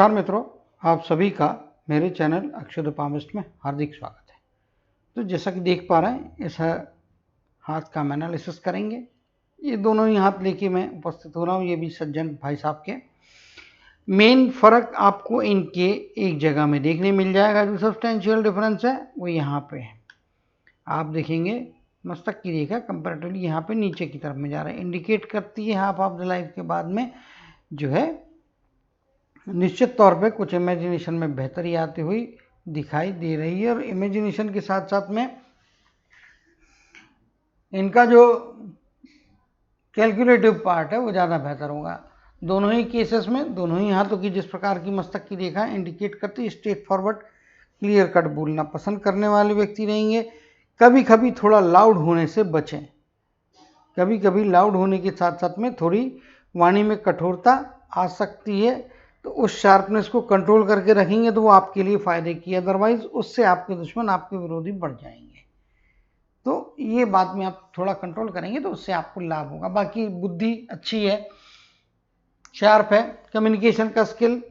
नमस्कार मित्रों, आप सभी का मेरे चैनल अक्षय उपामिस्ट में हार्दिक स्वागत है। तो जैसा कि देख पा रहे हैं, इस हाथ का हम एनालिसिस करेंगे। ये दोनों ही हाथ लेके मैं उपस्थित हो रहा हूँ, ये भी सज्जन भाई साहब के। मेन फर्क आपको इनके एक जगह में देखने मिल जाएगा। जो सब्सटेंशियल डिफरेंस है वो यहाँ पे है। आप देखेंगे मस्तक की रेखा कंपैरेटिवली यहाँ पे नीचे की तरफ में जा रहा है, इंडिकेट करती है हाफ ऑफ द लाइफ के बाद में जो है निश्चित तौर पे कुछ इमेजिनेशन में बेहतरी आती हुई दिखाई दे रही है। और इमेजिनेशन के साथ साथ में इनका जो कैलकुलेटिव पार्ट है वो ज़्यादा बेहतर होगा। दोनों ही केसेस में दोनों ही हाथों की जिस प्रकार की मस्तक की रेखा इंडिकेट करती है, स्ट्रेट फॉरवर्ड क्लियर कट बोलना पसंद करने वाले व्यक्ति रहेंगे। कभी कभी थोड़ा लाउड होने से बचें। कभी कभी लाउड होने के साथ साथ में थोड़ी वाणी में कठोरता आ सकती है, तो उस शार्पनेस को कंट्रोल करके रखेंगे तो वो आपके लिए फायदे की, अदरवाइज उससे आपके दुश्मन, आपके विरोधी बढ़ जाएंगे। तो ये बात में आप थोड़ा कंट्रोल करेंगे तो उससे आपको लाभ होगा। बाकी बुद्धि अच्छी है, शार्प है। कम्युनिकेशन का स्किल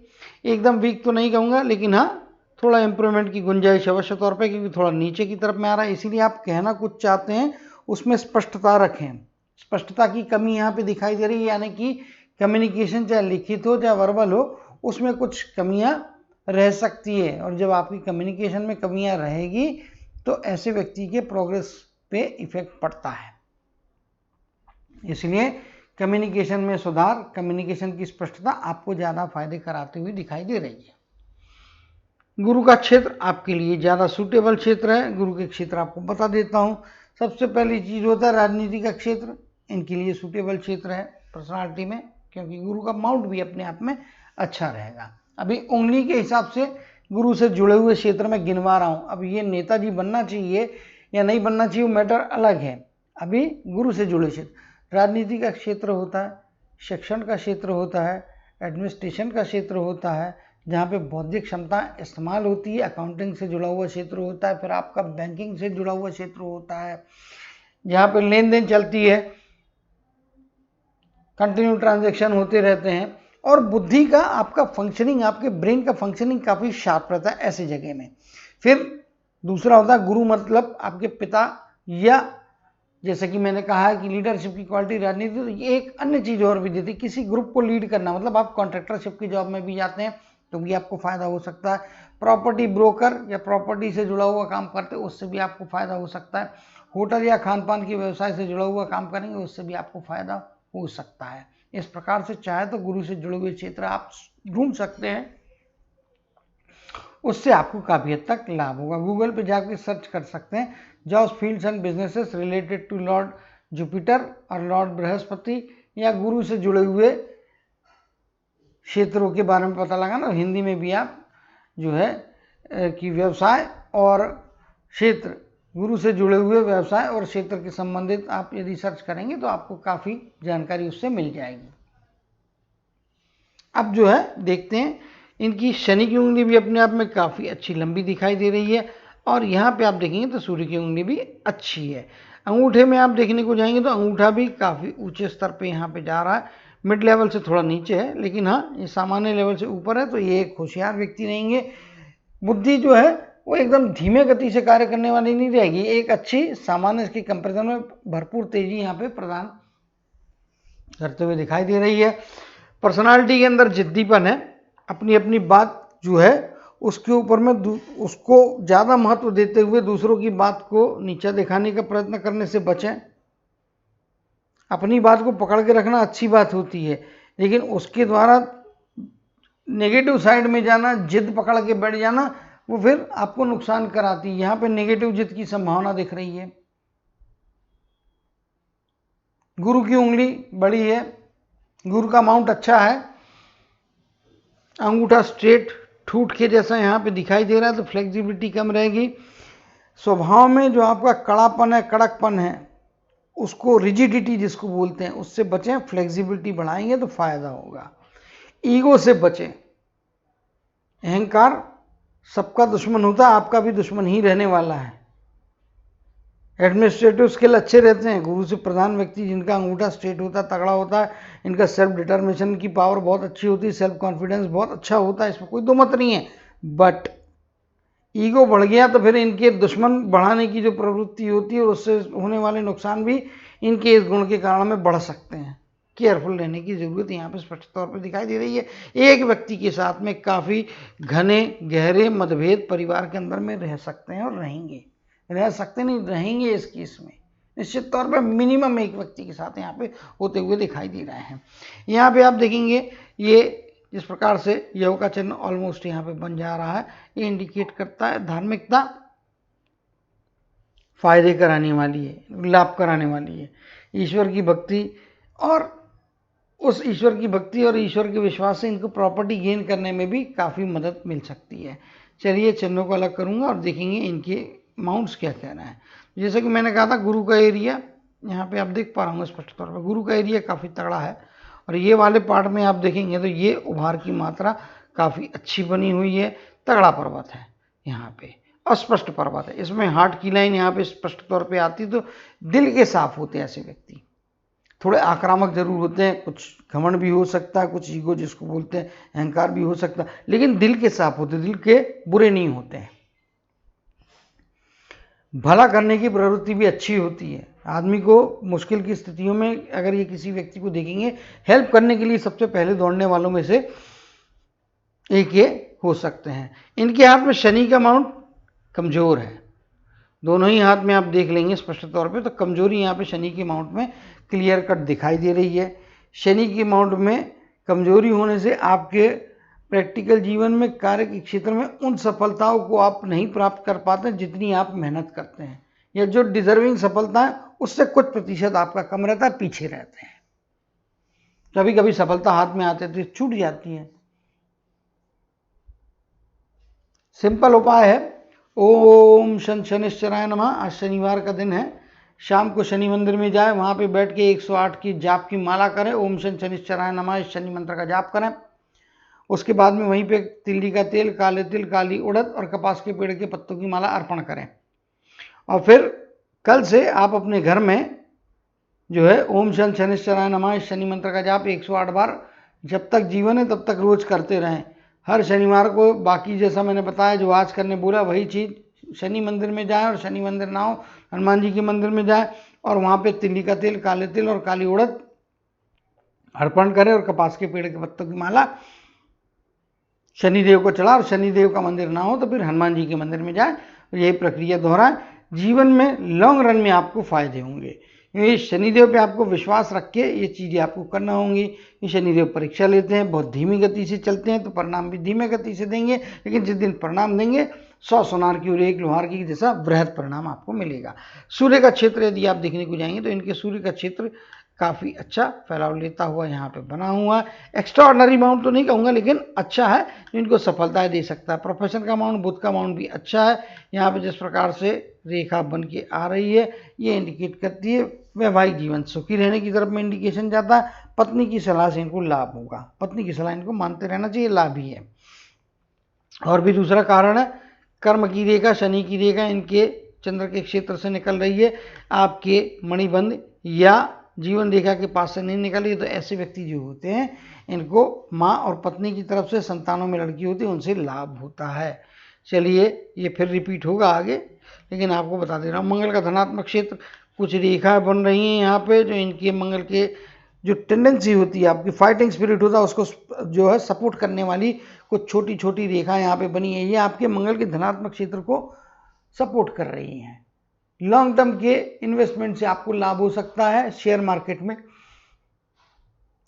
एकदम वीक तो नहीं कहूँगा, लेकिन हाँ थोड़ा इंप्रूवमेंट की गुंजाइश अवश्य तौर पे, क्योंकि थोड़ा नीचे की तरफ में आ रहा है। इसीलिए आप कहना कुछ चाहते हैं उसमें स्पष्टता रखें। स्पष्टता की कमी यहाँ पे दिखाई दे रही है, यानी कि कम्युनिकेशन चाहे लिखित हो चाहे वर्बल हो, उसमें कुछ कमियां रह सकती है। और जब आपकी कम्युनिकेशन में कमियां रहेगी तो ऐसे व्यक्ति के प्रोग्रेस पे इफेक्ट पड़ता है। इसलिए कम्युनिकेशन में सुधार, कम्युनिकेशन की स्पष्टता आपको ज़्यादा फायदे कराती हुई दिखाई दे रही है। गुरु का क्षेत्र आपके लिए ज़्यादा सूटेबल क्षेत्र है। गुरु के क्षेत्र आपको बता देता हूँ। सबसे पहली चीज़ होता है राजनीति का क्षेत्र, इनके लिए सूटेबल क्षेत्र है पर्सनालिटी में, क्योंकि गुरु का माउंट भी अपने आप में अच्छा रहेगा। अभी उंगली के हिसाब से गुरु से जुड़े हुए क्षेत्र में गिनवा रहा हूँ। अब ये नेताजी बनना चाहिए या नहीं बनना चाहिए वो मैटर अलग है। अभी गुरु से जुड़े क्षेत्र, राजनीति का क्षेत्र होता है, शिक्षण का क्षेत्र होता है, एडमिनिस्ट्रेशन का क्षेत्र होता है, जहाँ पे बौद्धिक क्षमता इस्तेमाल होती है, अकाउंटिंग से जुड़ा हुआ क्षेत्र होता है, फिर आपका बैंकिंग से जुड़ा हुआ क्षेत्र होता है, जहाँ पे लेन देन चलती है, कंटिन्यू ट्रांजैक्शन होते रहते हैं। और बुद्धि का आपका फंक्शनिंग, आपके ब्रेन का फंक्शनिंग काफ़ी शार्प रहता है ऐसी जगह में। फिर दूसरा होता है गुरु मतलब आपके पिता, या जैसे कि मैंने कहा है कि लीडरशिप की क्वालिटी राजनीति, तो ये एक अन्य चीज़ और भी देती है, किसी ग्रुप को लीड करना। मतलब आप कॉन्ट्रैक्टरशिप की जॉब में भी जाते हैं तो भी आपको फायदा हो सकता है। प्रॉपर्टी ब्रोकर या प्रॉपर्टी से जुड़ा हुआ काम करते हैं उससे भी आपको फायदा हो सकता है। होटल या खान पान के व्यवसाय से जुड़ा हुआ काम करेंगे उससे भी आपको फायदा हो सकता है। इस प्रकार से चाहे तो गुरु से जुड़े हुए क्षेत्र आप ढूंढ सकते हैं, उससे आपको काफ़ी हद तक लाभ होगा। गूगल पे जाकर सर्च कर सकते हैं jobs fields and businesses related to Lord Jupiter और लॉर्ड बृहस्पति, या गुरु से जुड़े हुए क्षेत्रों के बारे में पता लगाना। हिंदी में भी आप जो है कि व्यवसाय और क्षेत्र, गुरु से जुड़े हुए व्यवसाय और क्षेत्र के संबंधित आप यदि सर्च करेंगे तो आपको काफ़ी जानकारी उससे मिल जाएगी। अब जो है देखते हैं, इनकी शनि की उंगली भी अपने आप में काफ़ी अच्छी लंबी दिखाई दे रही है। और यहाँ पे आप देखेंगे तो सूर्य की उंगली भी अच्छी है। अंगूठे में आप देखने को जाएंगे तो अंगूठा भी काफ़ी ऊंचे स्तर पे यहाँ पे जा रहा है। मिड लेवल से थोड़ा नीचे है, लेकिन हाँ ये सामान्य लेवल से ऊपर है, तो ये एक होशियार व्यक्ति रहेंगे। बुद्धि जो है वो एकदम धीमे गति से कार्य करने वाली नहीं रहेगी, एक अच्छी सामान्य की कंपेरिजन में भरपूर तेजी यहाँ पे प्रदान करते हुए दिखाई दे रही है। पर्सनालिटी के अंदर जिद्दीपन है, अपनी अपनी बात जो है उसके ऊपर में उसको ज़्यादा महत्व देते हुए दूसरों की बात को नीचा दिखाने का प्रयत्न करने से बचें। अपनी बात को पकड़ के रखना अच्छी बात होती है, लेकिन उसके द्वारा नेगेटिव साइड में जाना, जिद पकड़ के बैठ जाना, वो फिर आपको नुकसान कराती है। यहाँ पे नेगेटिव जिद की संभावना दिख रही है। गुरु की उंगली बड़ी है, गुरु का माउंट अच्छा है, अंगूठा स्ट्रेट ठूठ के जैसा यहाँ पे दिखाई दे रहा है, तो फ्लेक्सिबिलिटी कम रहेगी। स्वभाव में जो आपका कड़ापन है, कड़कपन है, उसको रिजिडिटी जिसको बोलते हैं उससे बचें। फ्लेक्सिबिलिटी बढ़ाएंगे तो फायदा होगा। ईगो से बचें। अहंकार सबका दुश्मन होता है, आपका भी दुश्मन ही रहने वाला है। एडमिनिस्ट्रेटिव स्किल अच्छे रहते हैं। गुरु से प्रधान व्यक्ति जिनका अंगूठा स्ट्रेट होता है, तगड़ा होता है, इनका सेल्फ डिटर्मिनेशन की पावर बहुत अच्छी होती है, सेल्फ कॉन्फिडेंस बहुत अच्छा होता है, इसमें कोई दो मत नहीं है। बट ईगो बढ़ गया तो फिर इनके दुश्मन बढ़ाने की जो प्रवृत्ति होती है और उससे होने वाले नुकसान भी इनके इस गुण के कारण में बढ़ सकते हैं। केयरफुल रहने की जरूरत यहाँ पे स्पष्ट तौर पे दिखाई दे रही है। एक व्यक्ति के साथ में काफ़ी घने गहरे मतभेद परिवार के अंदर में रह सकते हैं और रहेंगे, रह सकते नहीं, रहेंगे इस केस में निश्चित तौर पे मिनिमम एक व्यक्ति के साथ यहाँ पे होते हुए दिखाई दे रहे हैं। यहाँ पे आप देखेंगे ये जिस प्रकार से यव का चिन्ह ऑलमोस्ट यहाँ पे बन जा रहा है, ये इंडिकेट करता है धार्मिकता फायदे कराने वाली है, लाभ कराने वाली है। ईश्वर की भक्ति और उस ईश्वर की भक्ति और ईश्वर के विश्वास से इनको प्रॉपर्टी गेन करने में भी काफ़ी मदद मिल सकती है। चलिए चिन्हों को अलग करूँगा और देखेंगे इनके माउंट्स क्या कह रहे हैं। जैसे कि मैंने कहा था गुरु का एरिया, यहाँ पे आप देख पा रहे होंगे स्पष्ट तौर पर गुरु का एरिया काफ़ी तगड़ा है और ये वाले पार्ट में आप देखेंगे तो ये उभार की मात्रा काफ़ी अच्छी बनी हुई है। तगड़ा पर्वत है, यहाँ पे अस्पष्ट पर्वत है, इसमें हार्ट की लाइन यहाँ पे स्पष्ट तौर पे आती, तो दिल के साफ होते हैं ऐसे व्यक्ति। थोड़े आक्रामक जरूर होते हैं, कुछ घमंड भी हो सकता है, कुछ ईगो जिसको बोलते हैं अहंकार भी हो सकता है, लेकिन दिल के साफ होते, दिल के बुरे नहीं होते हैं। भला करने की प्रवृत्ति भी अच्छी होती है। आदमी को मुश्किल की स्थितियों में अगर ये किसी व्यक्ति को देखेंगे, हेल्प करने के लिए सबसे पहले दौड़ने वालों में से एक ये हो सकते हैं। इनके हाथ में शनि का माउंट कमजोर है, दोनों ही हाथ में आप देख लेंगे स्पष्ट तौर पे, तो कमजोरी यहाँ पे शनि के माउंट में क्लियर कट दिखाई दे रही है। शनि के माउंट में कमजोरी होने से आपके प्रैक्टिकल जीवन में, कार्य के क्षेत्र में उन सफलताओं को आप नहीं प्राप्त कर पाते जितनी आप मेहनत करते हैं, या जो डिजर्विंग सफलता है उससे कुछ प्रतिशत आपका कम रहता है, पीछे रहते हैं। कभी कभी सफलता हाथ में आते थे छूट जाती है। सिंपल उपाय है, ओम शनिश्चराय नमः। आज शनिवार का दिन है, शाम को शनि मंदिर में जाए, वहां पे बैठ के 108 की जाप की माला करें, ओम शनिश्चराय नमः, इस शनि मंत्र का जाप करें। उसके बाद में वहीं पे तिल्ली का तेल, काले तिल, काली उड़द और कपास के पेड़ के पत्तों की माला अर्पण करें। और फिर कल से आप अपने घर में जो है ओम शनिश्चराय नमः, इस शनि मंत्र का जाप 108 बार जब तक जीवन है तब तक रोज करते रहें। हर शनिवार को बाकी जैसा मैंने बताया जो आज करने बोला वही चीज़, शनि मंदिर में जाएं, और शनि मंदिर ना हो हनुमान जी के मंदिर में जाएं और वहाँ पे तिल्ली का तेल, काले तिल और काली उड़द अर्पण करें और कपास के पेड़ के पत्तों की माला शनिदेव को चढ़ा, और शनिदेव का मंदिर ना हो तो फिर हनुमान जी के मंदिर में जाएं। यही प्रक्रिया दोहराएं, जीवन में लॉन्ग रन में आपको फायदे होंगे। ये शनिदेव पे आपको विश्वास रख के ये चीज़ें आपको करना होंगी। ये शनिदेव परीक्षा लेते हैं, बहुत धीमी गति से चलते हैं तो परिणाम भी धीमे गति से देंगे, लेकिन जिस दिन परिणाम देंगे 100 सोनार की और 1 लोहार की जैसा वृहद परिणाम आपको मिलेगा। सूर्य का क्षेत्र यदि आप देखने को जाएंगे तो इनके सूर्य का क्षेत्र काफ़ी अच्छा फैलाव लेता हुआ यहाँ पे बना हुआ। एक्स्ट्रा ऑर्डनरी माउंट तो नहीं कहूँगा, लेकिन अच्छा है, इनको सफलताएं दे सकता है। प्रोफेशन का माउंट, बुध का माउंट भी अच्छा है। यहाँ पे जिस प्रकार से रेखा बन के आ रही है ये इंडिकेट करती है वैवाहिक जीवन सुखी रहने की तरफ में इंडिकेशन जाता है। पत्नी की सलाह से इनको लाभ होगा, पत्नी की सलाह इनको मानते रहना चाहिए, लाभ ही है। और भी दूसरा कारण है, कर्म की रेखा, शनि की रेखा इनके चंद्र के क्षेत्र से निकल रही है, आपके मणिबंध या जीवन रेखा के पास से नहीं निकल रही, तो ऐसे व्यक्ति जो होते हैं इनको माँ और पत्नी की तरफ से संतानों में लड़की होती है उनसे लाभ होता है। चलिए ये फिर रिपीट होगा आगे, लेकिन आपको बता दे रहा हूँ। मंगल का धनात्मक क्षेत्र, कुछ रेखाएं बन रही हैं यहाँ पे जो इनके मंगल के जो टेंडेंसी होती है, आपकी फाइटिंग स्पिरिट होता है उसको जो है सपोर्ट करने वाली कुछ छोटी छोटी रेखाएं यहाँ पे बनी है, ये आपके मंगल के धनात्मक क्षेत्र को सपोर्ट कर रही हैं। लॉन्ग टर्म के इन्वेस्टमेंट से आपको लाभ हो सकता है, शेयर मार्केट में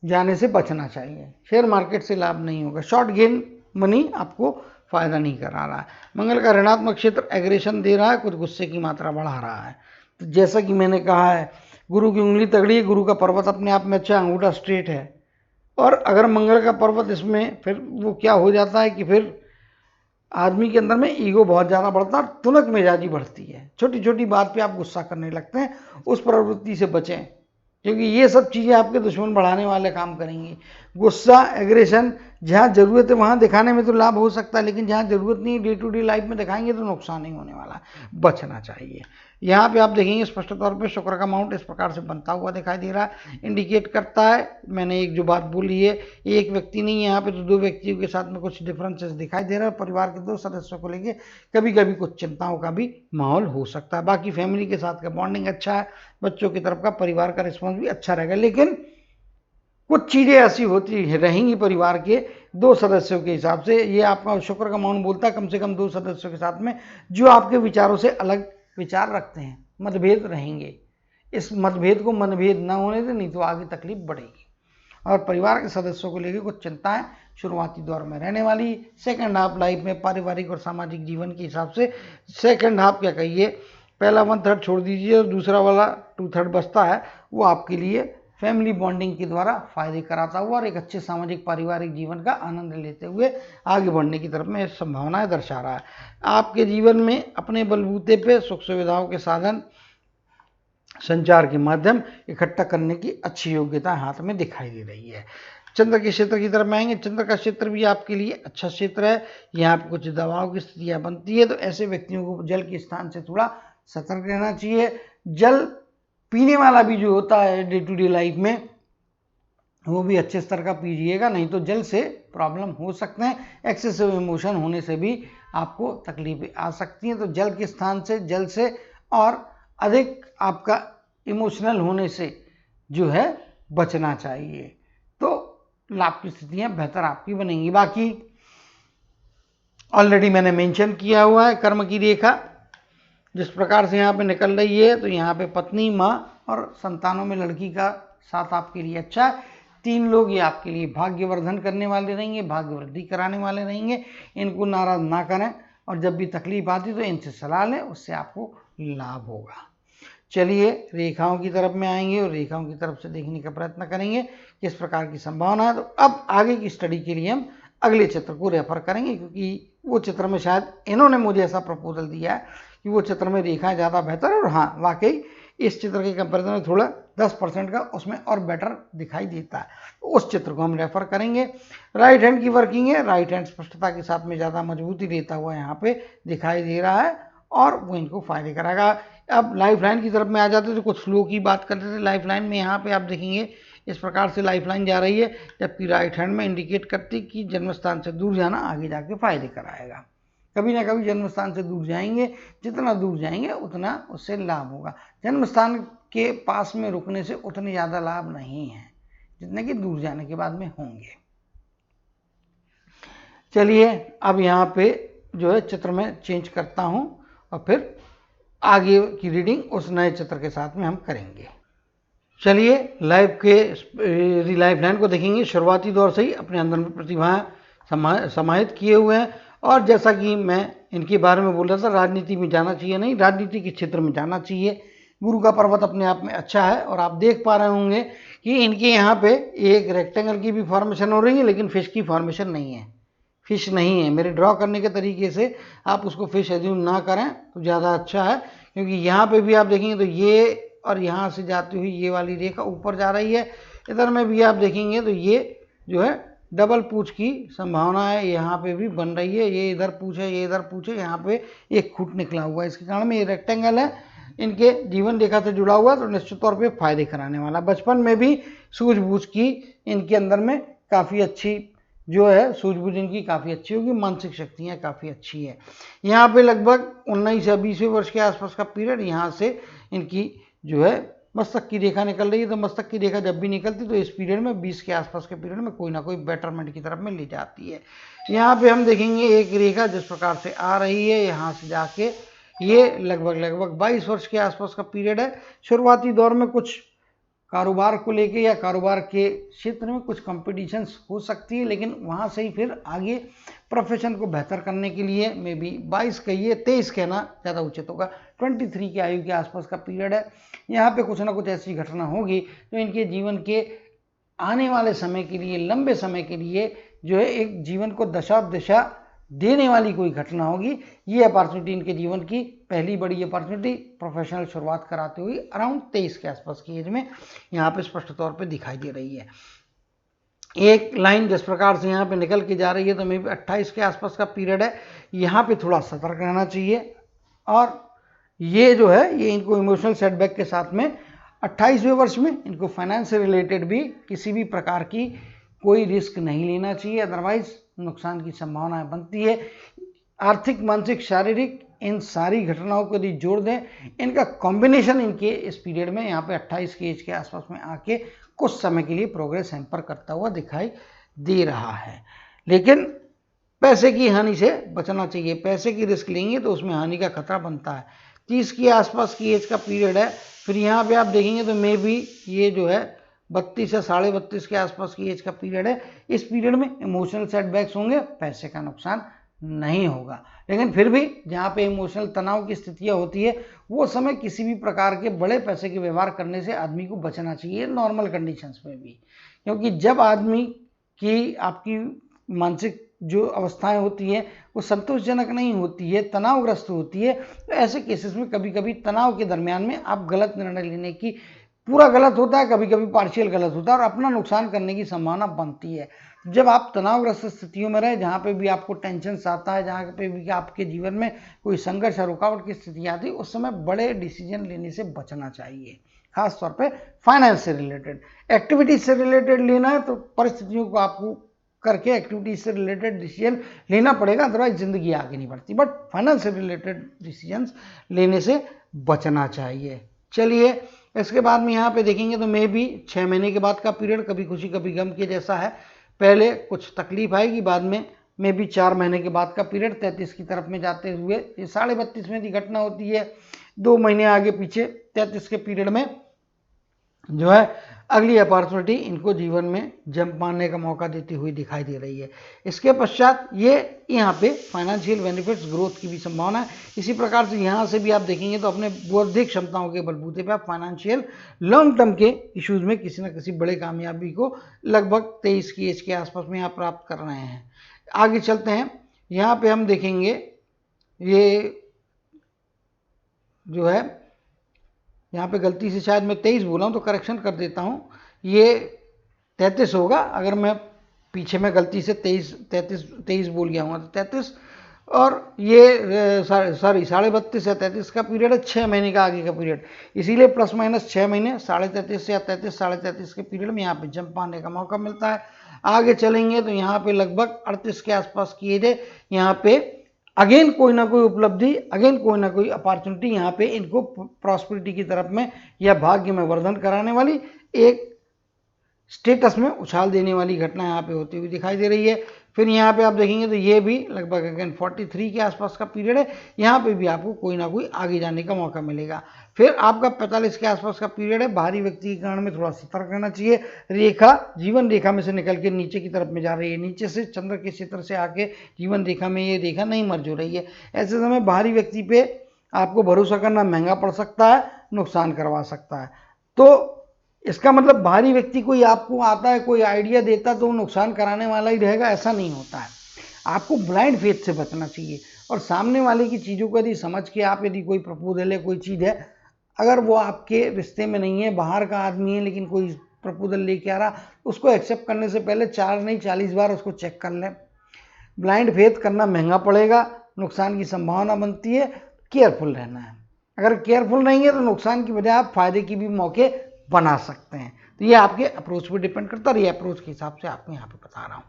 जाने से बचना चाहिए, शेयर मार्केट से लाभ नहीं होगा। शॉर्ट गेन मनी आपको फायदा नहीं करा रहा है। मंगल का ऋणात्मक क्षेत्र एग्रेशन दे रहा है, कुछ गुस्से की मात्रा बढ़ा रहा है। तो जैसा कि मैंने कहा है, गुरु की उंगली तगड़ी है, गुरु का पर्वत अपने आप में अच्छा, अंगूठा स्ट्रेट है, और अगर मंगल का पर्वत इसमें, फिर वो क्या हो जाता है कि फिर आदमी के अंदर में ईगो बहुत ज़्यादा बढ़ता है, तुनक मिजाजी बढ़ती है, छोटी छोटी बात पे आप गुस्सा करने लगते हैं। उस प्रवृत्ति से बचें, क्योंकि ये सब चीज़ें आपके दुश्मन बढ़ाने वाले काम करेंगी। गुस्सा, एग्रेशन, जहाँ जरूरत है वहाँ दिखाने में तो लाभ हो सकता है, लेकिन जहाँ जरूरत नहीं डे टू डे लाइफ में दिखाएंगे तो नुकसान नहीं होने वाला, बचना चाहिए। यहाँ पे आप देखेंगे स्पष्ट तौर पे शुक्र का माउंट इस प्रकार से बनता हुआ दिखाई दे रहा है, इंडिकेट करता है, मैंने एक जो बात बोली है, एक व्यक्ति नहीं यहाँ पे तो दो व्यक्तियों के साथ में कुछ डिफरेंसेस दिखाई दे रहा है। परिवार के दो सदस्यों को लेके कभी कभी कुछ चिंताओं का भी माहौल हो सकता है। बाकी फैमिली के साथ का बॉन्डिंग अच्छा है, बच्चों की तरफ का परिवार का रिस्पॉन्स भी अच्छा रहेगा, लेकिन कुछ चीजें ऐसी होती रहेंगी परिवार के दो सदस्यों के हिसाब से, ये आपका शुक्र का माउंट बोलता है कम से कम दो सदस्यों के साथ में जो आपके विचारों से अलग विचार रखते हैं, मतभेद रहेंगे। इस मतभेद को मनभेद ना होने से, नहीं तो आगे तकलीफ बढ़ेगी। और परिवार के सदस्यों को लेकर कुछ चिंताएं शुरुआती दौर में रहने वाली। सेकंड हाफ लाइफ में पारिवारिक और सामाजिक जीवन के हिसाब से सेकंड हाफ क्या कहिए, पहला 1/3 छोड़ दीजिए और दूसरा वाला 2/3 बचता है, वो आपके लिए फैमिली बॉन्डिंग के द्वारा फायदे कराता हुआ और एक अच्छे सामाजिक पारिवारिक जीवन का आनंद लेते हुए आगे बढ़ने की तरफ में संभावनाएं दर्शा रहा है। आपके जीवन में अपने बलबूते पे सुख सुविधाओं के साधन, संचार के माध्यम इकट्ठा करने की अच्छी योग्यता हाथ में दिखाई दे रही है। चंद्र के क्षेत्र की तरफ में आएंगे, चंद्र का क्षेत्र भी आपके लिए अच्छा क्षेत्र है। यहाँ पर कुछ दबाव की स्थितियां बनती है, तो ऐसे व्यक्तियों को जल के स्थान से थोड़ा सतर्क रहना चाहिए। जल पीने वाला भी जो होता है डे टू डे लाइफ में, वो भी अच्छे स्तर का पीजिएगा, नहीं तो जल से प्रॉब्लम हो सकते हैं। एक्सेसिव इमोशन होने से भी आपको तकलीफें आ सकती हैं, तो जल के स्थान से, जल से और अधिक आपका इमोशनल होने से जो है बचना चाहिए, तो लाभ की स्थितियां बेहतर आपकी बनेंगी। बाकी ऑलरेडी मैंने मेंशन किया हुआ है, कर्म की रेखा जिस प्रकार से यहाँ पे निकल रही है, तो यहाँ पे पत्नी, माँ और संतानों में लड़की का साथ आपके लिए अच्छा है। 3 लोग ये आपके लिए भाग्यवर्धन करने वाले रहेंगे, भाग्य वृद्धि कराने वाले रहेंगे। इनको नाराज ना करें और जब भी तकलीफ आती तो इनसे सलाह लें, उससे आपको लाभ होगा। चलिए रेखाओं की तरफ में आएंगे और रेखाओं की तरफ से देखने का प्रयत्न करेंगे किस प्रकार की संभावना है। तो अब आगे की स्टडी के लिए हम अगले चित्र को रेफर करेंगे, क्योंकि वो चित्र में शायद इन्होंने मुझे ऐसा प्रपोजल दिया है कि वो चित्र में रेखाएं ज़्यादा बेहतर है, और हाँ वाकई इस चित्र के कंपेरिजन में थोड़ा 10% का उसमें और बेटर दिखाई देता है, तो उस चित्र को हम रेफर करेंगे। राइट हैंड की वर्किंग है, राइट हैंड स्पष्टता के साथ में ज़्यादा मजबूती देता हुआ यहाँ पे दिखाई दे रहा है और वो इनको फायदे कराएगा। अब लाइफ लाइन की तरफ में आ जाते तो कुछ फ्लो की बात करते थे। लाइफ लाइन में यहाँ पे आप देखेंगे इस प्रकार से लाइफ लाइन जा रही है, जबकि राइट हैंड में इंडिकेट करती कि जन्मस्थान से दूर जाना आगे जाके फायदे कराएगा। कभी ना कभी जन्मस्थान से दूर जाएंगे, जितना दूर जाएंगे उतना उससे लाभ होगा। जन्मस्थान के पास में रुकने से उतने ज़्यादा लाभ नहीं है जितने कि दूर जाने के बाद में होंगे। चलिए अब यहाँ पे जो है चित्र में चेंज करता हूँ और फिर आगे की रीडिंग उस नए चित्र के साथ में हम करेंगे। चलिए लाइफ के लाइफ लाइन को देखेंगे। शुरुआती दौर से ही अपने अंदर में प्रतिभाएं समाहित किए हुए हैं, और जैसा कि मैं इनके बारे में बोल रहा था, राजनीति में जाना चाहिए नहीं, राजनीति के क्षेत्र में जाना चाहिए। गुरु का पर्वत अपने आप में अच्छा है, और आप देख पा रहे होंगे कि इनके यहाँ पे एक रेक्टेंगल की भी फॉर्मेशन हो रही है, लेकिन फिश की फॉर्मेशन नहीं है, फिश नहीं है। मेरे ड्रॉ करने के तरीके से आप उसको फिश एज्यूम ना करें तो ज़्यादा अच्छा है, क्योंकि यहाँ पे भी आप देखेंगे तो ये और यहाँ से जाती हुई ये वाली रेखा ऊपर जा रही है। इधर में भी आप देखेंगे तो ये जो है डबल पूछ की संभावना है, यहाँ पे भी बन रही है। ये इधर पूछे, ये इधर पूछे, यहाँ पे एक खूट निकला हुआ है। इसके कारण में ये रेक्टेंगल है, इनके जीवन रेखा से जुड़ा हुआ, तो निश्चित तौर पे फायदे कराने वाला। बचपन में भी सूझबूझ की इनके अंदर में काफ़ी अच्छी जो है, सूझबूझ इनकी काफ़ी अच्छी होगी, मानसिक शक्तियाँ काफ़ी अच्छी है। यहाँ पे लगभग 19 या 20वें वर्ष के आसपास का पीरियड, यहाँ से इनकी जो है मस्तक की रेखा निकल रही है। तो मस्तक की रेखा जब भी निकलती तो इस पीरियड में 20 के आसपास के पीरियड में कोई ना कोई बेटरमेंट की तरफ में ले जाती है। यहाँ पे हम देखेंगे एक रेखा जिस प्रकार से आ रही है, यहाँ से जाके ये लगभग 22 वर्ष के आसपास का पीरियड है। शुरुआती दौर में कुछ कारोबार को लेके या कारोबार के क्षेत्र में कुछ कंपटीशंस हो सकती है, लेकिन वहाँ से ही फिर आगे प्रोफेशन को बेहतर करने के लिए मे बी 22 कहिए, 23 कहना ज़्यादा उचित होगा, 23 की आयु के आसपास का पीरियड है। यहाँ पे कुछ ना कुछ ऐसी घटना होगी जो इनके जीवन के आने वाले समय के लिए, लंबे समय के लिए जो है एक जीवन को दशा दिशा देने वाली कोई घटना होगी। ये अपॉर्चुनिटी इनके जीवन की पहली बड़ी अपॉर्चुनिटी प्रोफेशनल शुरुआत कराते हुए अराउंड 23 के आसपास की एज में यहाँ पे स्पष्ट तौर पे दिखाई दे रही है। एक लाइन जिस प्रकार से यहाँ पे निकल के जा रही है तो मे भी 28 के आसपास का पीरियड है, यहाँ पे थोड़ा सतर्क रहना चाहिए। और ये जो है ये इनको इमोशनल सेटबैक के साथ में 28वें वर्ष में इनको फाइनेंस से रिलेटेड भी किसी भी प्रकार की कोई रिस्क नहीं लेना चाहिए, अदरवाइज नुकसान की संभावना बनती है। आर्थिक, मानसिक, शारीरिक इन सारी घटनाओं को यदि जोड़ दें, इनका कॉम्बिनेशन इनके इस पीरियड में यहाँ पे 28 की एज के आसपास में आके कुछ समय के लिए प्रोग्रेस हैम्पर करता हुआ दिखाई दे रहा है। लेकिन पैसे की हानि से बचना चाहिए, पैसे की रिस्क लेंगे तो उसमें हानि का खतरा बनता है। 30 के आसपास की एज का पीरियड है। फिर यहाँ पे आप देखेंगे तो मे भी ये जो है 32 या 32.5 के आसपास की एज का पीरियड है। इस पीरियड में इमोशनल सेटबैक्स होंगे, पैसे का नुकसान नहीं होगा। लेकिन फिर भी जहाँ पे इमोशनल तनाव की स्थितियाँ होती है वो समय किसी भी प्रकार के बड़े पैसे के व्यवहार करने से आदमी को बचना चाहिए नॉर्मल कंडीशंस में भी, क्योंकि जब आदमी की आपकी मानसिक जो अवस्थाएं होती है वो संतोषजनक नहीं होती है, तनावग्रस्त होती है, तो ऐसे केसेस में कभी कभी तनाव के दरमियान में आप गलत निर्णय लेने की, पूरा गलत होता है, कभी कभी पार्शियल गलत होता है और अपना नुकसान करने की संभावना बनती है। जब आप तनावग्रस्त स्थितियों में रहे, जहाँ पे भी आपको टेंशन आता है, जहाँ पे भी आपके जीवन में कोई संघर्ष या रुकावट की स्थिति आती है, उस समय बड़े डिसीजन लेने से बचना चाहिए। खास तौर पे फाइनेंस से रिलेटेड, एक्टिविटीज से रिलेटेड लेना है तो परिस्थितियों को आपको करके एक्टिविटीज से रिलेटेड डिसीजन लेना पड़ेगा, अदरवाइज जिंदगी आगे नहीं बढ़ती। बट फाइनेंस से रिलेटेड डिसीजंस लेने से बचना चाहिए। चलिए इसके बाद में यहाँ पे देखेंगे तो मे भी 6 महीने के बाद का पीरियड कभी खुशी कभी गम के जैसा है। पहले कुछ तकलीफ आएगी, बाद में मे भी 4 महीने के बाद का पीरियड 33 की तरफ में जाते हुए ये 32.5 में की घटना होती है। 2 महीने आगे पीछे 33 के पीरियड में जो है अगली अपॉर्चुनिटी इनको जीवन में जंप मारने का मौका देती हुई दिखाई दे रही है। इसके पश्चात ये यहाँ पे फाइनेंशियल बेनिफिट्स, ग्रोथ की भी संभावना है। इसी प्रकार से यहाँ से भी आप देखेंगे तो अपने बौद्धिक क्षमताओं के बलबूते पे आप फाइनेंशियल लॉन्ग टर्म के इश्यूज में किसी न किसी बड़े कामयाबी को लगभग 23 की एज के आसपास में यहाँ प्राप्त कर रहे हैं। आगे चलते हैं, यहाँ पे हम देखेंगे ये जो है यहाँ पे गलती से शायद मैं 23 बोला हूँ तो करेक्शन कर देता हूँ, ये 33 होगा। अगर मैं पीछे में गलती से 23 बोल गया हूँ तो 33, और ये सॉरी 32.5 या 33 का पीरियड है, 6 महीने का आगे का पीरियड, इसीलिए प्लस माइनस 6 महीने 33.5 या 33 के पीरियड में यहाँ पे जंप आने का मौका मिलता है। आगे चलेंगे तो यहाँ पे लगभग 38 के आसपास की एज है। यहाँ पे अगेन कोई ना कोई उपलब्धि, अगेन कोई ना कोई अपॉर्चुनिटी यहाँ पे इनको प्रॉस्पेरिटी की तरफ में या भाग्य में वर्धन कराने वाली, एक स्टेटस में उछाल देने वाली घटना यहाँ पे होती हुई दिखाई दे रही है। फिर यहाँ पे आप देखेंगे तो ये भी लगभग अगेन 43 के आसपास का पीरियड है। यहाँ पे भी आपको कोई ना कोई आगे जाने का मौका मिलेगा। फिर आपका 45 के आसपास का पीरियड है। बाहरी व्यक्ति के कारण में थोड़ा सतर्क रहना चाहिए। रेखा जीवन रेखा में से निकल के नीचे की तरफ में जा रही है, नीचे से चंद्र के क्षेत्र से आके जीवन रेखा में ये रेखा नहीं मर्ज हो रही है। ऐसे समय बाहरी व्यक्ति पे आपको भरोसा करना महंगा पड़ सकता है, नुकसान करवा सकता है। तो इसका मतलब बाहरी व्यक्ति कोई आपको आता है, कोई आइडिया देता तो नुकसान कराने वाला ही रहेगा, ऐसा नहीं होता है। आपको ब्लाइंड फेथ से बचना चाहिए और सामने वाले की चीज़ों को यदि समझ के आप यदि कोई प्रपोजल है, कोई चीज़ है, अगर वो आपके रिश्ते में नहीं है, बाहर का आदमी है लेकिन कोई प्रपोजल लेके आ रहा, उसको एक्सेप्ट करने से पहले 4 नहीं 40 बार उसको चेक कर लें। ब्लाइंड फेथ करना महंगा पड़ेगा, नुकसान की संभावना बनती है, केयरफुल रहना है। अगर केयरफुल नहीं है तो नुकसान की बजाय आप फायदे की भी मौके बना सकते हैं। तो ये आपके अप्रोच पे डिपेंड करता है, ये अप्रोच के हिसाब से आपको यहाँ पे बता रहा हूँ।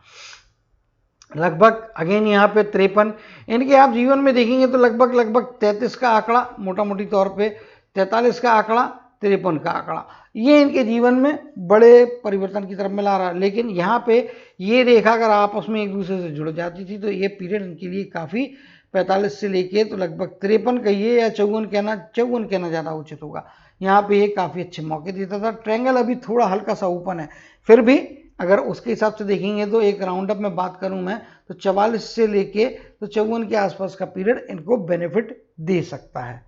लगभग अगेन यहाँ पे 53 इनके आप जीवन में देखेंगे तो लगभग 33 का आंकड़ा, मोटा मोटी तौर पे 43 का आंकड़ा, 53 का आंकड़ा, ये इनके जीवन में बड़े परिवर्तन की तरफ में ला रहा है। लेकिन यहाँ पे ये रेखा अगर आपस में एक दूसरे से जुड़ जाती थी तो ये पीरियड इनके लिए काफ़ी 45 से लेके तो लगभग 53 कहिए या 54 कहना ज़्यादा उचित होगा। यहाँ पे ये काफ़ी अच्छे मौके देता था। ट्रायंगल अभी थोड़ा हल्का सा ओपन है, फिर भी अगर उसके हिसाब से देखेंगे तो एक राउंड अप में बात करूं मैं तो 44 से लेके तो 54 के आसपास का पीरियड इनको बेनिफिट दे सकता है।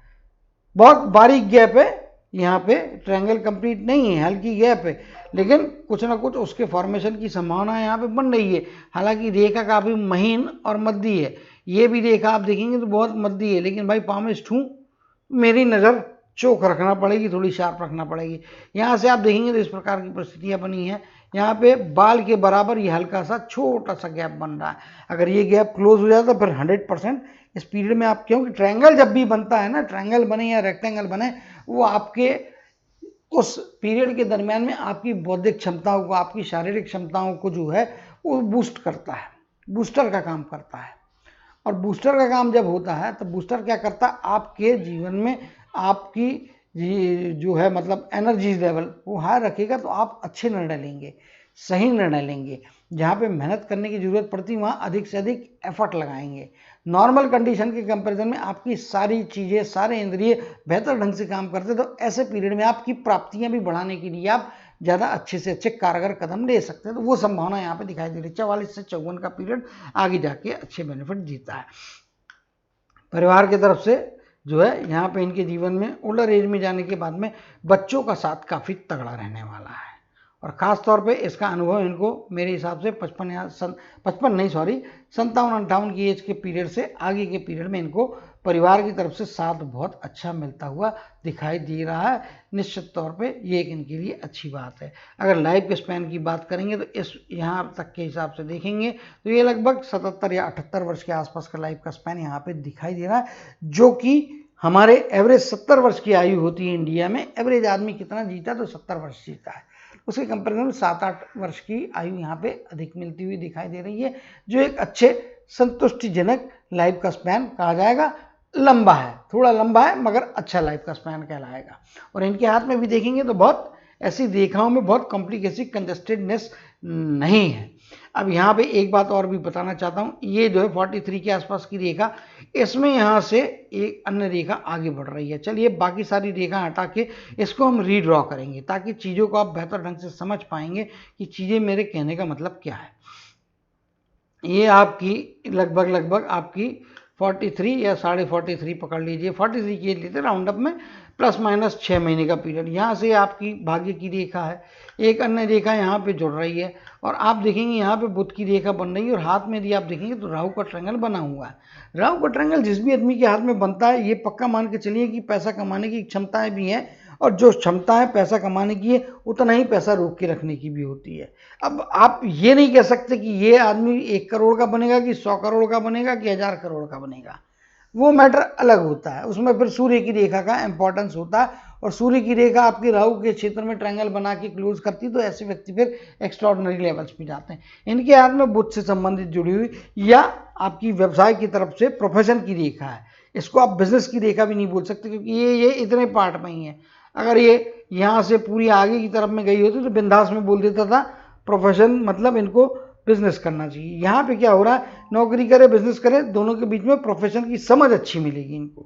बहुत बारीक गैप है, यहाँ पे ट्रायंगल कंप्लीट नहीं है, हल्की गैप है, लेकिन कुछ ना कुछ उसके फॉर्मेशन की संभावना यहाँ पे बन रही है। हालांकि रेखा काफ़ी महीन और मद्दी है, ये भी रेखा आप देखेंगे तो बहुत मद्दी है, लेकिन भाई पामिस्ट हूँ, मेरी नज़र चौक रखना पड़ेगी, थोड़ी शार्प रखना पड़ेगी। यहाँ से आप देखेंगे तो इस प्रकार की परिस्थितियाँ बनी हैं। यहाँ पे बाल के बराबर ये हल्का सा छोटा सा गैप बन रहा है। अगर ये गैप क्लोज हो जाता तो फिर 100% इस पीरियड में आप, क्योंकि ट्रायंगल जब भी बनता है ना, ट्रायंगल बने या रेक्टेंगल बने, वो आपके उस पीरियड के दरमियान में आपकी बौद्धिक क्षमताओं को, आपकी शारीरिक क्षमताओं को जो है वो बूस्ट करता है, बूस्टर का काम करता है। और बूस्टर का काम जब होता है तो बूस्टर क्या करता है, आपके जीवन में आपकी जो है मतलब एनर्जी लेवल वो हाई रखेगा, तो आप अच्छे निर्णय लेंगे, सही निर्णय लेंगे। जहाँ पे मेहनत करने की जरूरत पड़ती है वहाँ अधिक से अधिक एफर्ट लगाएंगे। नॉर्मल कंडीशन के कंपैरिजन में आपकी सारी चीज़ें, सारे इंद्रिय बेहतर ढंग से काम करते, तो ऐसे पीरियड में आपकी प्राप्तियां भी बढ़ाने के लिए आप ज़्यादा अच्छे से अच्छे कारगर कदम ले सकते हैं। तो वो संभावना यहाँ पे दिखाई दे रही है। 44 से 54 का पीरियड आगे जाके अच्छे बेनिफिट देता है। परिवार की तरफ से जो है यहाँ पे इनके जीवन में ओल्डर एज में जाने के बाद में बच्चों का साथ काफ़ी तगड़ा रहने वाला है। और ख़ास तौर पे इसका अनुभव इनको मेरे हिसाब से 57-58 की एज के पीरियड से आगे के पीरियड में इनको परिवार की तरफ से साथ बहुत अच्छा मिलता हुआ दिखाई दे रहा है। निश्चित तौर पे ये एक इनके लिए अच्छी बात है। अगर लाइफ स्पैन की बात करेंगे तो इस यहाँ तक के हिसाब से देखेंगे तो ये लगभग 77 या 78 वर्ष के आसपास का लाइफ का स्पैन यहाँ पे दिखाई दे रहा है, जो कि हमारे एवरेज 70 वर्ष की आयु होती है इंडिया में। एवरेज आदमी कितना जीता, तो 70 वर्ष जीता है। उसके कंपेरिजन में 7-8 वर्ष की आयु यहाँ पे अधिक मिलती हुई दिखाई दे रही है, जो एक अच्छे संतुष्टिजनक लाइफ का स्पैन कहा जाएगा। लंबा है, थोड़ा लंबा है, मगर अच्छा लाइफ का स्पैन कहलाएगा। और इनके हाथ में भी देखेंगे तो बहुत ऐसी रेखाओं में बहुत कॉम्प्लिकेसी कंजस्टेडनेस नहीं है। अब यहाँ पे एक बात और भी बताना चाहता हूँ, ये जो है 43 के आसपास की रेखा, इसमें यहाँ से एक अन्य रेखा आगे बढ़ रही है। चलिए बाकी सारी रेखा हटा के इसको हम रीड्रॉ करेंगे, ताकि चीज़ों को आप बेहतर ढंग से समझ पाएंगे कि चीज़ें मेरे कहने का मतलब क्या है। ये आपकी लगभग आपकी 43 या 43.5 पकड़ लीजिए, 43 की लेते राउंड अप में, प्लस माइनस 6 महीने का पीरियड। यहाँ से आपकी भाग्य की रेखा है, एक अन्य रेखा यहाँ पे जुड़ रही है, और आप देखेंगे यहाँ पे बुध की रेखा बन रही है, और हाथ में यदि आप देखेंगे तो राहु का ट्रायंगल बना हुआ है। राहु का ट्रायंगल जिस भी आदमी के हाथ में बनता है, ये पक्का मान के चलिए कि पैसा कमाने की क्षमताएं भी हैं, और जो क्षमता है पैसा कमाने की है उतना ही पैसा रोक के रखने की भी होती है। अब आप ये नहीं कह सकते कि ये आदमी 1 करोड़ का बनेगा कि 100 करोड़ का बनेगा कि 1000 करोड़ का बनेगा, वो मैटर अलग होता है। उसमें फिर सूर्य की रेखा का इंपॉर्टेंस होता है, और सूर्य की रेखा आपकी राहु के क्षेत्र में ट्रायंगल बना के क्लोज करती है, तो ऐसे व्यक्ति फिर एक्स्ट्राऑर्डिनरी लेवल्स पे जाते हैं। इनके हाथ में बुध से संबंधित जुड़ी हुई या आपकी व्यवसाय की तरफ से प्रोफेशन की रेखा है। इसको आप बिजनेस की रेखा भी नहीं बोल सकते, क्योंकि ये इतने पार्ट में ही है। अगर ये यहाँ से पूरी आगे की तरफ में गई होती तो बिंदास में बोल देता था प्रोफेशन मतलब इनको बिजनेस करना चाहिए। यहाँ पे क्या हो रहा है, नौकरी करे बिजनेस करे, दोनों के बीच में प्रोफेशन की समझ अच्छी मिलेगी इनको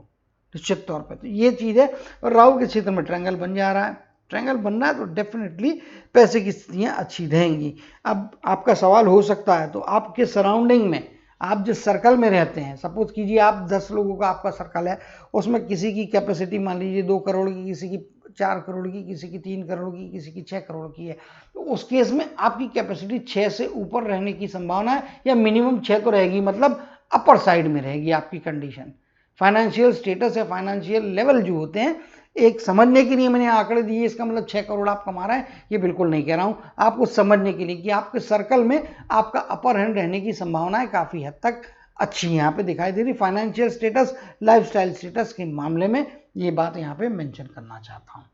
निश्चित तौर पे। तो ये चीज़ है। और राहु के क्षेत्र में ट्रायंगल बन जा रहा है, ट्रायंगल बनना है तो डेफिनेटली पैसे की स्थितियाँ अच्छी रहेंगी। अब आपका सवाल हो सकता है, तो आपके सराउंडिंग में आप जिस सर्कल में रहते हैं, सपोज कीजिए आप 10 लोगों का आपका सर्कल है, उसमें किसी की कैपेसिटी मान लीजिए 2 करोड़ की, किसी की 4 करोड़ की, किसी की 3 करोड़ की, किसी की 6 करोड़ की है, तो उस केस में आपकी कैपेसिटी 6 से ऊपर रहने की संभावना है, या मिनिमम 6 तो रहेगी, मतलब अपर साइड में रहेगी आपकी कंडीशन। फाइनेंशियल स्टेटस या फाइनेंशियल लेवल जो होते हैं, एक समझने के लिए मैंने आंकड़े दिए, इसका मतलब 6 करोड़ आप कमा रहे हैं, ये बिल्कुल नहीं कह रहा हूं, आपको समझने के लिए कि आपके सर्कल में आपका अपर हैंड रहने की संभावनाएं काफी हद तक अच्छी यहाँ पे दिखाई दे रही। फाइनेंशियल स्टेटस, लाइफस्टाइल स्टेटस के मामले में ये बात यहाँ पे मेंशन करना चाहता हूँ।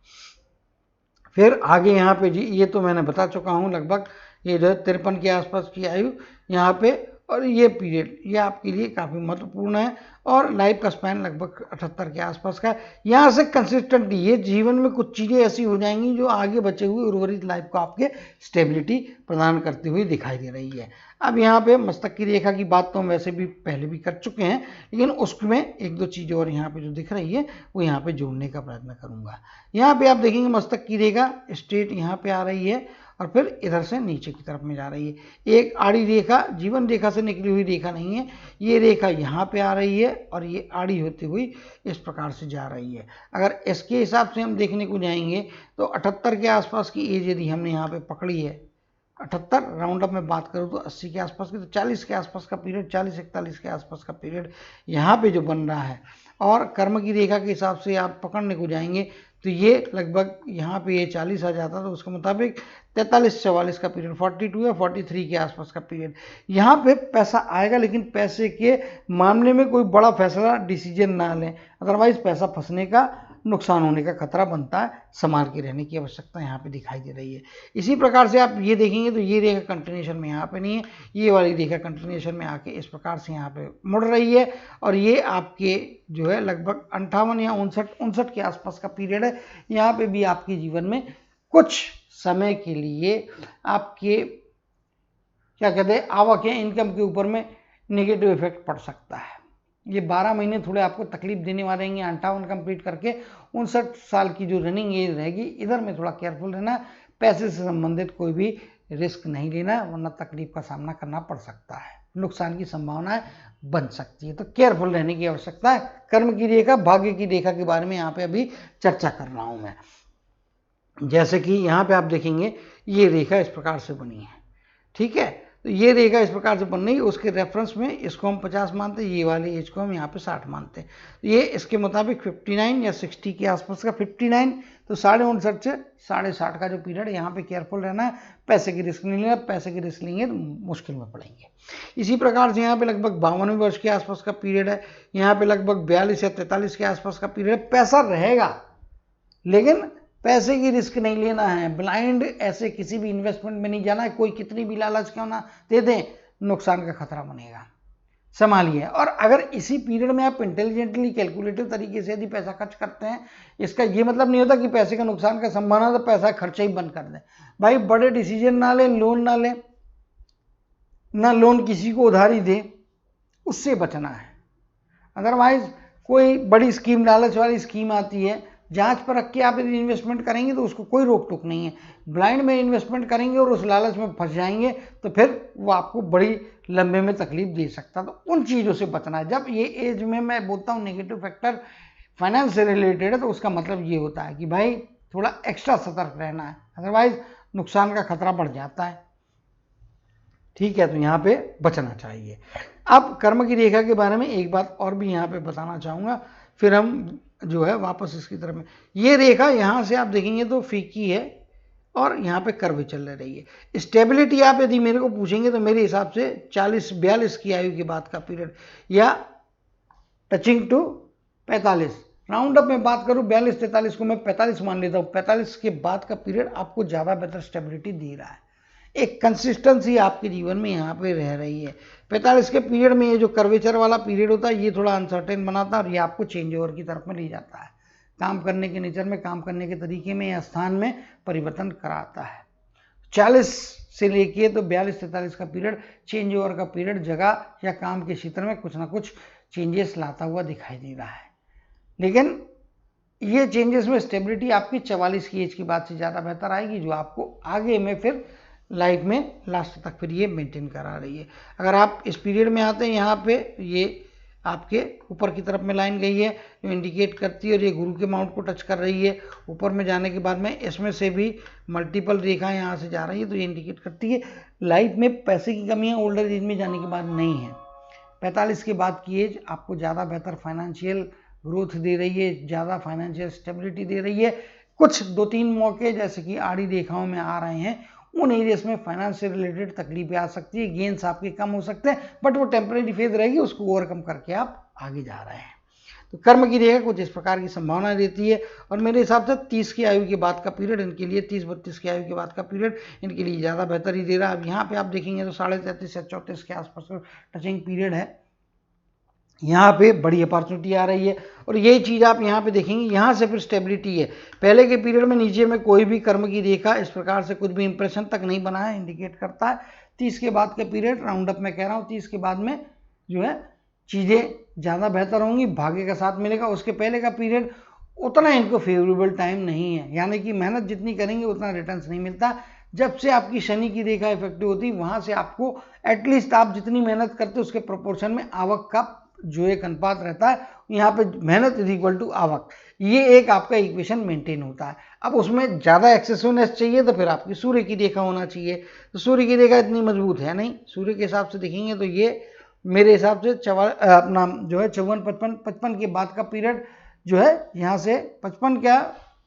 फिर आगे यहाँ पे जी, ये तो मैंने बता चुका हूँ लगभग, ये जो 53 के आसपास की आयु यहाँ पे, और ये पीरियड ये आपके लिए काफ़ी महत्वपूर्ण है। और लाइफ का स्पैन लगभग 78 के आसपास का है। यहाँ से कंसिस्टेंटली ये जीवन में कुछ चीज़ें ऐसी हो जाएंगी जो आगे बचे हुए उर्वरित लाइफ को आपके स्टेबिलिटी प्रदान करती हुई दिखाई दे रही है। अब यहाँ पे मस्तक की रेखा की बात तो हम वैसे भी पहले भी कर चुके हैं, लेकिन उसमें एक दो चीज़ें और यहाँ पे जो दिख रही है वो यहाँ पे जोड़ने का प्रयत्न करूँगा। यहाँ पे आप देखेंगे मस्तक की रेखा स्ट्रेट यहाँ पे आ रही है, और फिर इधर से नीचे की तरफ में जा रही है। एक आड़ी रेखा, जीवन रेखा से निकली हुई रेखा नहीं है, ये रेखा यहाँ पे आ रही है, और ये आड़ी होती हुई इस प्रकार से जा रही है। अगर इसके हिसाब से हम देखने को जाएंगे तो 78 के आसपास की एज यदि हमने यहाँ पे पकड़ी है, 78 राउंड अप में बात करूँ तो 80 के आसपास की, तो 40 के आसपास का पीरियड, 40-41 के आसपास का पीरियड यहाँ पे जो बन रहा है, और कर्म की रेखा के हिसाब से आप पकड़ने को जाएंगे तो ये लगभग यहाँ पे ये 40 आ जाता, तो उसके मुताबिक 43-44 का पीरियड, 42 या 43 के आसपास का पीरियड, यहाँ पे पैसा आएगा। लेकिन पैसे के मामले में कोई बड़ा फैसला डिसीजन ना लें, अदरवाइज पैसा फंसने का, नुकसान होने का खतरा बनता है। संभाल के रहने की आवश्यकता यहाँ पे दिखाई दे रही है। इसी प्रकार से आप ये देखेंगे तो ये रेखा कंटिन्यूएशन में यहाँ पे नहीं है, ये वाली रेखा कंटिन्यूएशन में आके इस प्रकार से यहाँ पे मुड़ रही है, और ये आपके जो है लगभग 58 या 59 के आसपास का पीरियड है। यहाँ पे भी आपके जीवन में कुछ समय के लिए आपके क्या कहते हैं आवक या इनकम के ऊपर में नेगेटिव इफेक्ट पड़ सकता है। ये 12 महीने थोड़े आपको तकलीफ देने वाले रहेंगे। 58 कंप्लीट करके 59 साल की जो रनिंग एज रहेगी, इधर में थोड़ा केयरफुल रहना, पैसे से संबंधित कोई भी रिस्क नहीं लेना, वरना तकलीफ का सामना करना पड़ सकता है, नुकसान की संभावनाएं बन सकती है। तो केयरफुल रहने की आवश्यकता है। कर्म की रेखा, भाग्य की रेखा के बारे में यहाँ पे अभी चर्चा कर रहा हूं मैं। जैसे कि यहाँ पे आप देखेंगे ये रेखा इस प्रकार से बनी है, ठीक है। तो ये रेखा इस प्रकार से बन रही है, उसके रेफरेंस में इसको हम 50 मानते हैं, ये वाली एज को हम यहाँ पे 60 मानते हैं। तो ये इसके मुताबिक 59 या 60 के आसपास का 59, तो 59.5 से 60.5 का जो पीरियड है, यहाँ पे केयरफुल रहना है, पैसे की रिस्क नहीं लेना, पैसे की रिस्क लेंगे तो मुश्किल में पड़ेंगे। इसी प्रकार से यहाँ पे लगभग 52 वर्ष के आसपास का पीरियड है, यहाँ पे लगभग 42 या 43 के आसपास का पीरियड है। पैसा रहेगा, लेकिन पैसे की रिस्क नहीं लेना है, ब्लाइंड ऐसे किसी भी इन्वेस्टमेंट में नहीं जाना है। कोई कितनी भी लालच क्यों ना दे दें, नुकसान का खतरा बनेगा, संभालिए। और अगर इसी पीरियड में आप इंटेलिजेंटली, कैलकुलेटिव तरीके से यदि पैसा खर्च करते हैं, इसका ये मतलब नहीं होता कि पैसे का नुकसान का संभावना तो पैसा खर्चा ही बंद कर दें। भाई बड़े डिसीजन ना लें, लोन ना लें, ना लोन किसी को उधारी दें, उससे बचना है। अदरवाइज कोई बड़ी स्कीम, लालच वाली स्कीम आती है, जांच पर रख के आप यदि इन्वेस्टमेंट करेंगे तो उसको कोई रोक टोक नहीं है। ब्लाइंड में इन्वेस्टमेंट करेंगे और उस लालच में फंस जाएंगे तो फिर वो आपको बड़ी लंबे में तकलीफ दे सकता है। तो उन चीज़ों से बचना है। जब ये एज में मैं बोलता हूँ नेगेटिव फैक्टर फाइनेंस से रिलेटेड है, तो उसका मतलब ये होता है कि भाई थोड़ा एक्स्ट्रा सतर्क रहना है, अदरवाइज नुकसान का खतरा बढ़ जाता है, ठीक है। तो यहाँ पे बचना चाहिए। अब कर्म की रेखा के बारे में एक बात और भी यहाँ पे बताना चाहूँगा, फिर हम जो है वापस इसकी तरफ में। ये रेखा यहाँ से आप देखेंगे तो फीकी है और यहाँ पे कर्व चल रही है। स्टेबिलिटी आप यदि मेरे को पूछेंगे तो मेरे हिसाब से 40-42 की आयु के बाद का पीरियड, या टचिंग टू 45, राउंड अप में बात करूँ 42-43 को मैं 45 मान लेता हूँ। 45 के बाद का पीरियड आपको ज़्यादा बेहतर स्टेबिलिटी दे रहा है, एक कंसिस्टेंसी आपके जीवन में यहाँ पे रह रही है। 45 के पीरियड में ये जो कर्वेचर वाला पीरियड होता है, ये थोड़ा अनसर्टेन बनाता है और ये आपको चेंज ओवर की तरफ में ले जाता है, काम करने के नेचर में, काम करने के तरीके में या स्थान में परिवर्तन कराता है। 40 से लेके तो 42-43 का पीरियड चेंज ओवर का पीरियड, जगह या काम के क्षेत्र में कुछ ना कुछ चेंजेस लाता हुआ दिखाई दे रहा है। लेकिन ये चेंजेस में स्टेबिलिटी आपकी 44 की एज की बाद से ज़्यादा बेहतर आएगी, जो आपको आगे में फिर लाइफ में लास्ट तक फिर ये मेंटेन करा रही है। अगर आप इस पीरियड में आते हैं, यहाँ पे ये आपके ऊपर की तरफ में लाइन गई है जो इंडिकेट करती है, और ये गुरु के माउंट को टच कर रही है। ऊपर में जाने के बाद में इसमें से भी मल्टीपल रेखाएं यहाँ से जा रही है, तो ये इंडिकेट करती है लाइफ में पैसे की कमियाँ ओल्डर एज में जाने के बाद नहीं है। 45 के बाद की एज आपको ज़्यादा बेहतर फाइनेंशियल ग्रोथ दे रही है, ज़्यादा फाइनेंशियल स्टेबिलिटी दे रही है। कुछ 2-3 मौके जैसे कि आड़ी रेखाओं में आ रहे हैं, उन एरियाज में फाइनेंस से रिलेटेड तकलीफें आ सकती है, गेन्स आपके कम हो सकते हैं, बट वो टेम्परेरी फेज रहेगी, उसको ओवरकम करके आप आगे जा रहे हैं। तो कर्म की रेखा कुछ इस प्रकार की संभावना देती है, और मेरे हिसाब से 30 की आयु के बाद का पीरियड इनके लिए, 30-32 की आयु के बाद का पीरियड इनके लिए ज़्यादा बेहतर ही दे रहा है। अब यहाँ पे आप देखेंगे तो 33.5 या 34 के आसपास का टचिंग पीरियड है, यहाँ पे बड़ी अपॉर्चुनिटी आ रही है। और यही चीज़ आप यहाँ पे देखेंगे, यहाँ से फिर स्टेबिलिटी है। पहले के पीरियड में नीचे में कोई भी कर्म की रेखा इस प्रकार से कुछ भी इंप्रेशन तक नहीं बना है, इंडिकेट करता है 30 के बाद का पीरियड, राउंड अप में कह रहा हूँ, 30 के बाद में जो है चीज़ें ज़्यादा बेहतर होंगी, भाग्य का साथ मिलेगा। उसके पहले का पीरियड उतना इनको फेवरेबल टाइम नहीं है, यानी कि मेहनत जितनी करेंगे उतना रिटर्न्स नहीं मिलता। जब से आपकी शनि की रेखा इफेक्टिव होती है, वहाँ से आपको एटलीस्ट आप जितनी मेहनत करते उसके प्रोपोर्शन में आवक का जो एक अनुपात रहता है, यहाँ पे मेहनत इज इक्वल टू आवक, ये एक आपका इक्वेशन मेंटेन होता है। अब उसमें ज़्यादा एक्सेसिवनेस चाहिए तो फिर आपकी सूर्य की रेखा होना चाहिए, तो सूर्य की रेखा इतनी मजबूत है नहीं। सूर्य के हिसाब से देखेंगे तो ये मेरे हिसाब से अपना जो है 54-55 के बाद का पीरियड जो है, यहाँ से 55 क्या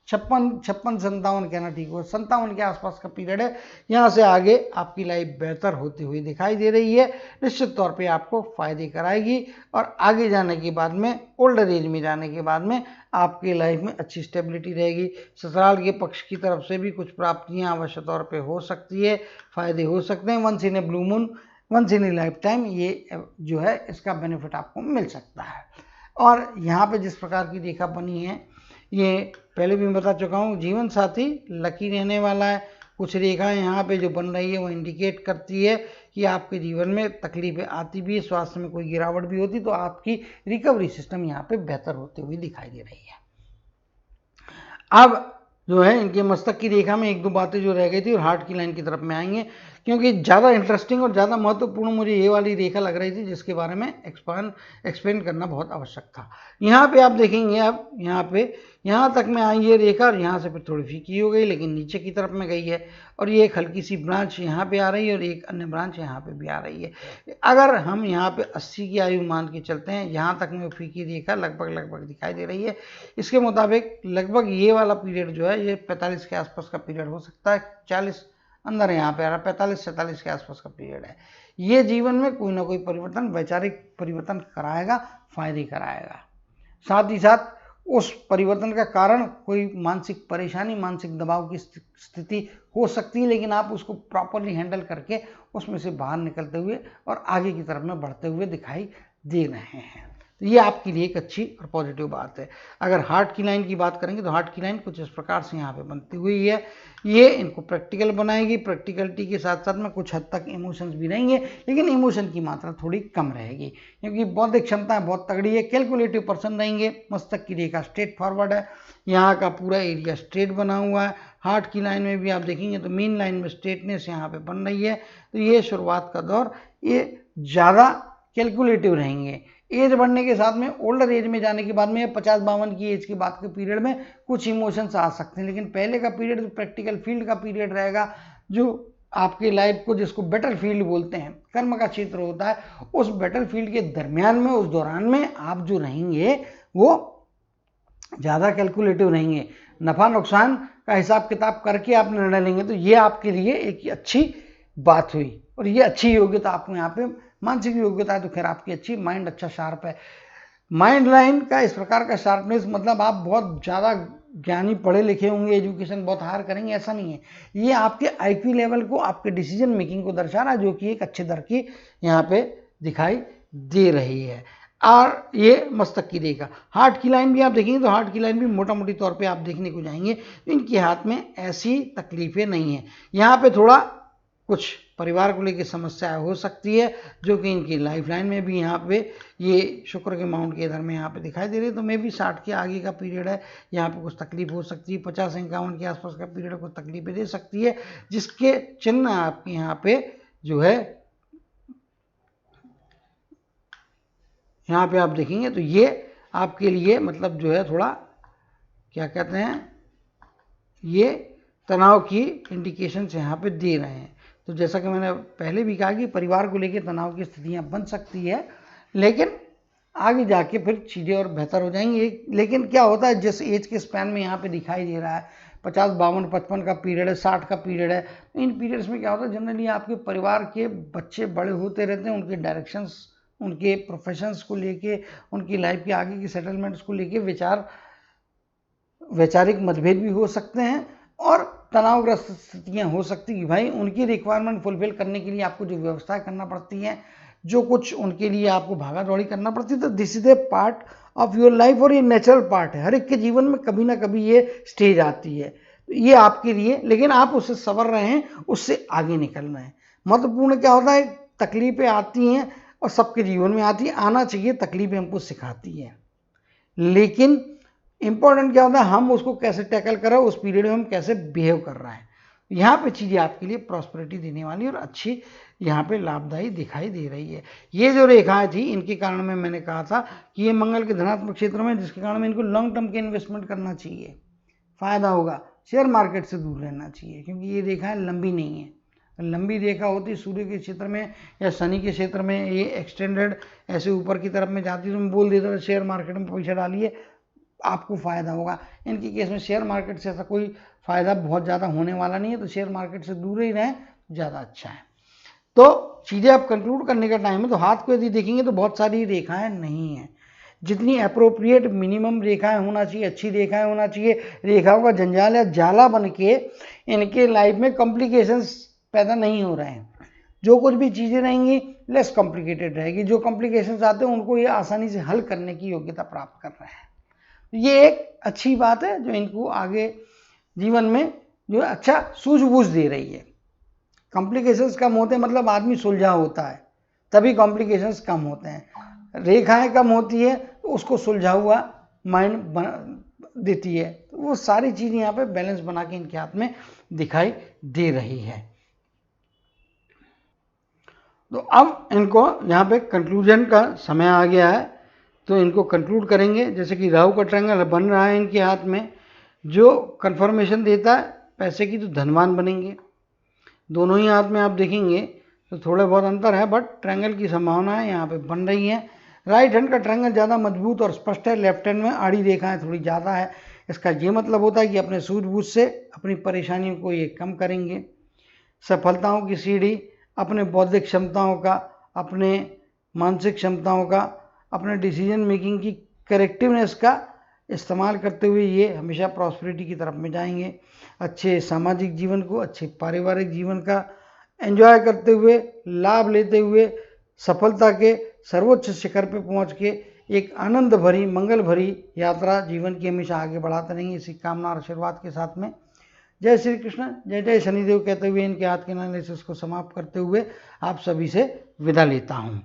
56 57 कहना ठीक हो, 57 के आसपास का पीरियड है। यहाँ से आगे आपकी लाइफ बेहतर होती हुई दिखाई दे रही है, निश्चित तौर पे आपको फायदे कराएगी। और आगे जाने के बाद में, ओल्डर एज में जाने के बाद में आपकी लाइफ में अच्छी स्टेबिलिटी रहेगी। ससुराल के पक्ष की तरफ से भी कुछ प्राप्तियां अवश्य तौर पे हो सकती है, फायदे हो सकते हैं। Once in a blue moon, once in a lifetime, ये जो है इसका बेनिफिट आपको मिल सकता है। और यहाँ पे जिस प्रकार की रेखा बनी है, ये पहले भी मैं बता चुका हूँ, जीवन साथी लकी रहने वाला है। कुछ रेखाएं यहाँ पे जो बन रही है वो इंडिकेट करती है कि आपके जीवन में तकलीफें आती भी है, स्वास्थ्य में कोई गिरावट भी होती, तो आपकी रिकवरी सिस्टम यहाँ पे बेहतर होते हुए दिखाई दे रही है। अब जो है इनके मस्तक की रेखा में एक दो बातें जो रह गई थी और हार्ट की लाइन की तरफ में आएंगे, क्योंकि ज़्यादा इंटरेस्टिंग और ज़्यादा महत्वपूर्ण मुझे ये वाली रेखा लग रही थी, जिसके बारे में एक्सप्लेन करना बहुत आवश्यक था। यहाँ पे आप देखेंगे, अब यहाँ तक में आई ये रेखा और यहाँ से फिर थोड़ी फीकी हो गई, लेकिन नीचे की तरफ में गई है, और ये एक हल्की सी ब्रांच यहाँ पे आ रही है और एक अन्य ब्रांच यहाँ पे भी आ रही है। अगर हम यहाँ पे 80 की आयु मान के चलते हैं, यहाँ तक में फीकी रेखा लगभग दिखाई दे रही है। इसके मुताबिक लगभग ये वाला पीरियड जो है ये 45 के आसपास का पीरियड हो सकता है। 40 अंदर यहाँ पे आ रहा है, 45-47 के आसपास का पीरियड है। ये जीवन में कोई ना कोई परिवर्तन, वैचारिक परिवर्तन कराएगा, फायदे कराएगा। साथ ही साथ उस परिवर्तन का कारण कोई मानसिक परेशानी, मानसिक दबाव की स्थिति हो सकती है, लेकिन आप उसको प्रॉपरली हैंडल करके उसमें से बाहर निकलते हुए और आगे की तरफ में बढ़ते हुए दिखाई दे रहे हैं। तो ये आपके लिए एक अच्छी और पॉजिटिव बात है। अगर हार्ट की लाइन की बात करेंगे तो हार्ट की लाइन कुछ इस प्रकार से यहाँ पे बनती हुई है। ये इनको प्रैक्टिकल बनाएगी, प्रैक्टिकलिटी के साथ साथ में कुछ हद तक इमोशंस भी रहेंगे, लेकिन इमोशन की मात्रा थोड़ी कम रहेगी, क्योंकि बौद्धिक क्षमता बहुत तगड़ी है। कैलकुलेटिव पर्सन रहेंगे। मस्तक की रेखा स्ट्रेट फॉरवर्ड है, यहाँ का पूरा एरिया स्ट्रेट बना हुआ है। हार्ट की लाइन में भी आप देखेंगे तो मेन लाइन में स्ट्रेटनेस यहाँ पे बन रही है। तो ये शुरुआत का दौर ये ज़्यादा कैलकुलेटिव रहेंगे। एज बढ़ने के साथ में, ओल्डर एज में जाने के बाद में, 50-52 की एज के बाद के पीरियड में कुछ इमोशंस आ सकते हैं, लेकिन पहले का पीरियड जो प्रैक्टिकल फील्ड का पीरियड रहेगा, जो आपके लाइफ को, जिसको बैटल फील्ड बोलते हैं, कर्म का क्षेत्र होता है, उस बैटल फील्ड के दरमियान में, उस दौरान में आप जो रहेंगे वो ज़्यादा कैलकुलेटिव रहेंगे। नफ़ा नुकसान का हिसाब किताब करके आप निर्णय लेंगे। तो ये आपके लिए एक अच्छी बात हुई, और ये अच्छी योग्यता आपको यहाँ पे, मानसिक योग्यता है तो खैर आपकी अच्छी, माइंड अच्छा शार्प है। माइंड लाइन का इस प्रकार का शार्पनेस मतलब आप बहुत ज़्यादा ज्ञानी, पढ़े लिखे होंगे, एजुकेशन बहुत हायर करेंगे, ऐसा नहीं है। ये आपके आईक्यू लेवल को, आपके डिसीजन मेकिंग को दर्शा रहा है, जो कि एक अच्छे दर की यहाँ पे दिखाई दे रही है। और ये मस्तक की रेखा, हार्ट की लाइन भी आप देखेंगे तो हार्ट की लाइन भी मोटा मोटी तौर पे आप देखने को जाएंगे तो इनके हाथ में ऐसी तकलीफें नहीं है। यहाँ पे थोड़ा कुछ परिवार को लेकर समस्याएं हो सकती है, जो कि इनकी लाइफ लाइन में भी यहाँ पे ये शुक्र के माउंट के इधर में यहाँ पे दिखाई दे रही है। तो मे भी 60 के आगे का पीरियड है, यहाँ पे कुछ तकलीफ हो सकती है। 50-51 के आसपास का पीरियड कुछ तकलीफें दे सकती है, जिसके चिन्ह आपके यहाँ पे जो है, यहाँ पे आप देखेंगे तो ये आपके लिए मतलब जो है थोड़ा क्या कहते हैं, ये तनाव की इंडिकेशंस यहाँ पे दे रहे हैं। तो जैसा कि मैंने पहले भी कहा कि परिवार को लेकर तनाव की स्थितियाँ बन सकती है, लेकिन आगे जाके फिर चीज़ें और बेहतर हो जाएंगी। लेकिन क्या होता है, जिस एज के स्पैन में यहाँ पे दिखाई दे रहा है, 50-52-55 का पीरियड है, 60 का पीरियड है, इन पीरियड्स में क्या होता है, जनरली आपके परिवार के बच्चे बड़े होते रहते हैं, उनके डायरेक्शंस, उनके प्रोफेशंस को लेके, उनकी लाइफ के आगे की सेटलमेंट्स को लेके वैचारिक मतभेद भी हो सकते हैं, और तनावग्रस्त स्थितियाँ हो सकती कि भाई उनकी रिक्वायरमेंट फुलफिल करने के लिए आपको जो व्यवस्था करना पड़ती है, जो कुछ उनके लिए आपको भागा दौड़ी करना पड़ती है। तो this is a part of your life, और ये नेचुरल पार्ट है। हर एक के जीवन में कभी ना कभी ये स्टेज आती है, तो ये आपके लिए, लेकिन आप उससे सवर रहे हैं, उससे आगे निकल रहे हैं। महत्वपूर्ण क्या होता है, तकलीफें आती हैं और सबके जीवन में आती है, आना चाहिए, तकलीफें हमको सिखाती हैं, लेकिन इंपॉर्टेंट क्या होता है, हम उसको कैसे टैकल कर रहे हैं, उस पीरियड में हम कैसे बिहेव कर रहे हैं। यहाँ पे चीज़ें आपके लिए प्रॉस्पेरिटी देने वाली और अच्छी यहाँ पे लाभदायी दिखाई दे रही है। ये जो रेखाएं थी, इनके कारण में मैंने कहा था कि ये मंगल के धनात्मक क्षेत्र में, जिसके कारण में इनको लॉन्ग टर्म के इन्वेस्टमेंट करना चाहिए, फायदा होगा। शेयर मार्केट से दूर रहना चाहिए, क्योंकि ये रेखाएं लंबी नहीं है। लंबी रेखा होती सूर्य के क्षेत्र में या शनि के क्षेत्र में, ये एक्सटेंडेड ऐसे ऊपर की तरफ में जाती, तो मैं बोल देता था शेयर मार्केट में पैसा डालिए, आपको फ़ायदा होगा। इनके केस में शेयर मार्केट से ऐसा कोई फ़ायदा बहुत ज़्यादा होने वाला नहीं है, तो शेयर मार्केट से दूर ही रहें, ज़्यादा अच्छा है। तो चीज़ें आप कंक्लूड करने का टाइम है, तो हाथ को यदि देखेंगे तो बहुत सारी रेखाएं नहीं हैं। जितनी अप्रोप्रिएट मिनिमम रेखाएं होना चाहिए, अच्छी रेखाएं होना चाहिए, रेखाओं का जंजाल या जाला बन के इनके लाइफ में कॉम्प्लिकेशंस पैदा नहीं हो रहे हैं। जो कुछ भी चीज़ें रहेंगी लेस कॉम्प्लिकेटेड रहेगी, जो कॉम्प्लिकेशंस आते हैं उनको ये आसानी से हल करने की योग्यता प्राप्त कर रहे हैं। ये एक अच्छी बात है जो इनको आगे जीवन में जो अच्छा सूझबूझ दे रही है। कॉम्प्लिकेशंस कम होते हैं मतलब आदमी सुलझा होता है, तभी कॉम्प्लिकेशंस कम होते हैं। रेखाएं कम होती है तो उसको सुलझा हुआ माइंड देती है। तो वो सारी चीज़ें यहाँ पे बैलेंस बना के इनके हाथ में दिखाई दे रही है। तो अब इनको यहाँ पे कंक्लूजन का समय आ गया है, तो इनको कंक्लूड करेंगे। जैसे कि राहु का ट्रायंगल बन रहा है इनके हाथ में, जो कंफर्मेशन देता है पैसे की, तो धनवान बनेंगे। दोनों ही हाथ में आप देखेंगे तो थोड़े बहुत अंतर है, बट ट्रायंगल की संभावनाएं यहाँ पे बन रही हैं। राइट हैंड का ट्रायंगल ज़्यादा मजबूत और स्पष्ट है, लेफ्ट हैंड में आड़ी रेखाएं थोड़ी ज़्यादा है। इसका ये मतलब होता है कि अपने सूझबूझ से अपनी परेशानियों को ये कम करेंगे। सफलताओं की सीढ़ी अपने बौद्धिक क्षमताओं का, अपने मानसिक क्षमताओं का, अपने डिसीजन मेकिंग की करेक्टिवनेस का इस्तेमाल करते हुए ये हमेशा प्रॉस्पेरिटी की तरफ में जाएंगे। अच्छे सामाजिक जीवन को, अच्छे पारिवारिक जीवन का एंजॉय करते हुए, लाभ लेते हुए, सफलता के सर्वोच्च शिखर पे पहुंच के एक आनंद भरी, मंगल भरी यात्रा जीवन की हमेशा आगे बढ़ाते रहेंगे। इसी कामना और आशीर्वाद के साथ में जय श्री कृष्ण, जय जय शनिदेव कहते हुए इनके हाथ के एनालिसिस को समाप्त करते हुए आप सभी से विदा लेता हूँ।